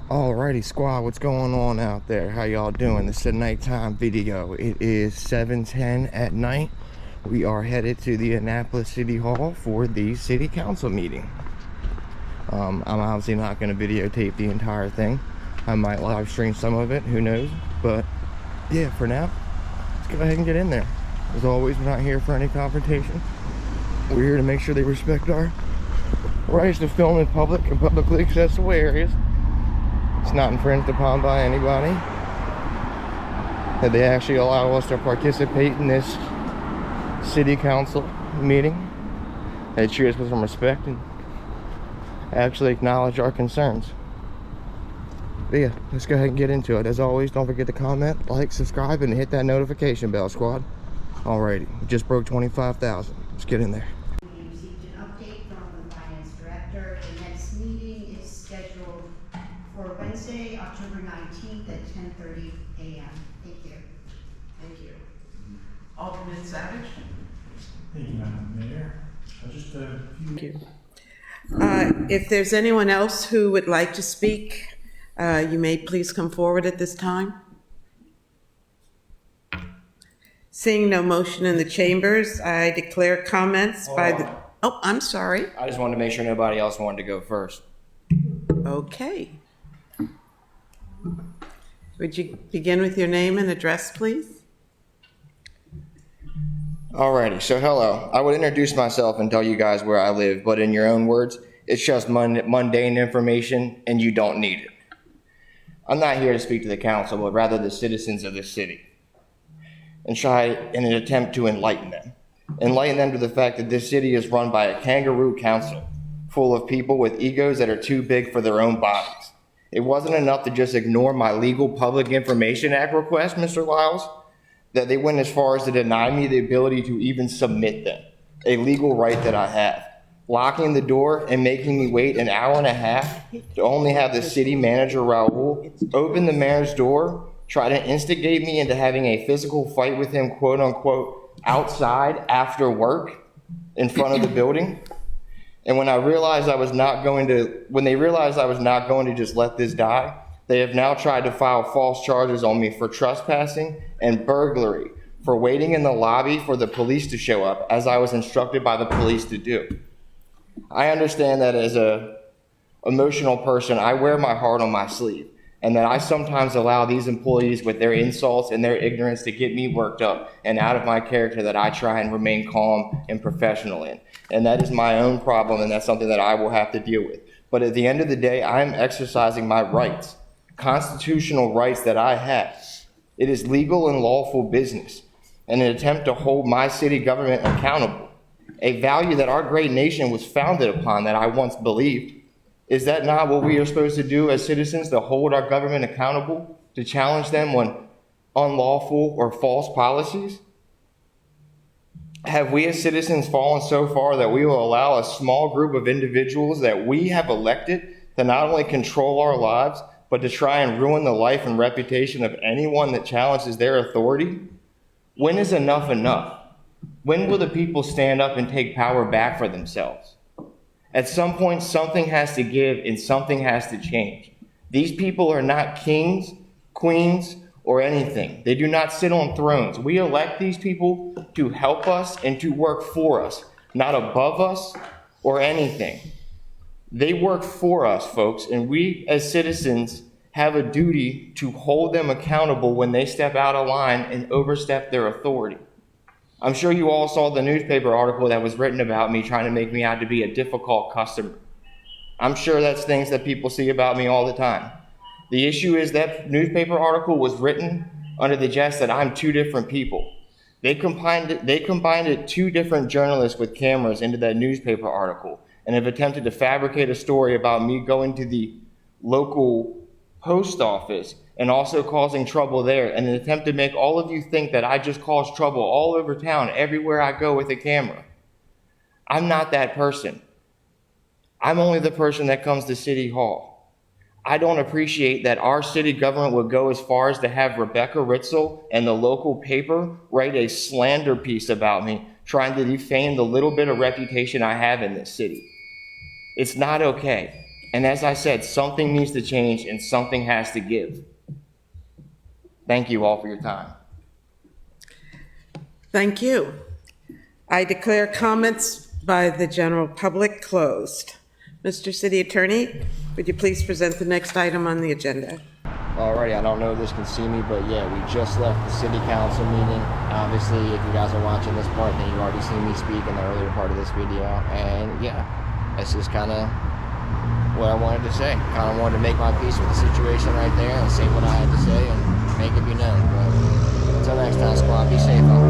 Alrighty, squad, what's going on out there? How y'all doing? This is a nighttime video. It is 7:10 at night. We are headed to the Annapolis City Hall for the City Council meeting. I'm obviously not going to videotape the entire thing. I might live stream some of it, who knows? But yeah, for now, let's go ahead and get in there. As always, we're not here for any confrontation. We're here to make sure they respect our rights to film in public and publicly accessible areas. It's not infringed upon by anybody. That they actually allow us to participate in this city council meeting. They treat us with some respect and actually acknowledge our concerns. But yeah, let's go ahead and get into it. As always, don't forget to comment, like, subscribe, and hit that notification bell, squad. Alrighty, we just broke 25,000. Let's get in there. We received an update from the finance director. The next meeting is scheduled for Wednesday, October 19th at 10:30 a.m. Thank you. Thank you. Alderman Savage? Thank you, Madam Mayor. Just a few. Thank you. If there's anyone else who would like to speak, you may please come forward at this time. Seeing no motion in the chambers, I declare comments by the... Oh, I'm sorry. I just wanted to make sure nobody else wanted to go first. Okay. Would you begin with your name and address, please? Alrighty, so hello. I would introduce myself and tell you guys where I live, but in your own words, it's just mundane information and you don't need it. I'm not here to speak to the council, but rather the citizens of this city, and try in an attempt to enlighten them. Enlighten them to the fact that this city is run by a kangaroo council full of people with egos that are too big for their own bodies. It wasn't enough to just ignore my legal Public Information Act request, Mr. Lyles, that they went as far as to deny me the ability to even submit them, a legal right that I have. Locking the door and making me wait an hour and a half to only have the city manager, Raul, open the mayor's door, try to instigate me into having a physical fight with him, quote unquote, outside after work in front of the building. And when they realized I was not going to just let this die, they have now tried to file false charges on me for trespassing and burglary for waiting in the lobby for the police to show up, as I was instructed by the police to do. I understand that as an emotional person, I wear my heart on my sleeve, and that I sometimes allow these employees with their insults and their ignorance to get me worked up and out of my character that I try and remain calm and professional in. And that is my own problem, and that's something that I will have to deal with. But at the end of the day, I am exercising my rights, constitutional rights that I have. It is legal and lawful business in an attempt to hold my city government accountable, a value that our great nation was founded upon, that I once believed. Is that not what we are supposed to do as citizens, to hold our government accountable, to challenge them on unlawful or false policies? Have we as citizens fallen so far that we will allow a small group of individuals that we have elected to not only control our lives, but to try and ruin the life and reputation of anyone that challenges their authority? When is enough enough? When will the people stand up and take power back for themselves? At some point, something has to give and something has to change. These people are not kings, queens, or anything. They do not sit on thrones. We elect these people to help us and to work for us, not above us or anything. They work for us, folks, and we as citizens have a duty to hold them accountable when they step out of line and overstep their authority. I'm sure you all saw the newspaper article that was written about me trying to make me out to be a difficult customer. I'm sure that's things that people see about me all the time. The issue is that newspaper article was written under the jest that I'm two different people. They combined two different journalists with cameras into that newspaper article and have attempted to fabricate a story about me going to the local post office and also causing trouble there, in an attempt to make all of you think that I just cause trouble all over town, everywhere I go with a camera. I'm not that person. I'm only the person that comes to City Hall. I don't appreciate that our city government would go as far as to have Rebecca Ritzel and the local paper write a slander piece about me, trying to defame the little bit of reputation I have in this city. It's not okay. And as I said, something needs to change and something has to give. Thank you all for your time. Thank you. I declare comments by the general public closed. Mr. City Attorney, would you please present the next item on the agenda? Alrighty, I don't know if this can see me, but yeah, we just left the city council meeting. Obviously, if you guys are watching this part, then you've already seen me speak in the earlier part of this video. And yeah, this is kind of what I wanted to say. Kind of wanted to make my peace with the situation right there and say what I had to say and make it be known. But until next time, squad, be safe out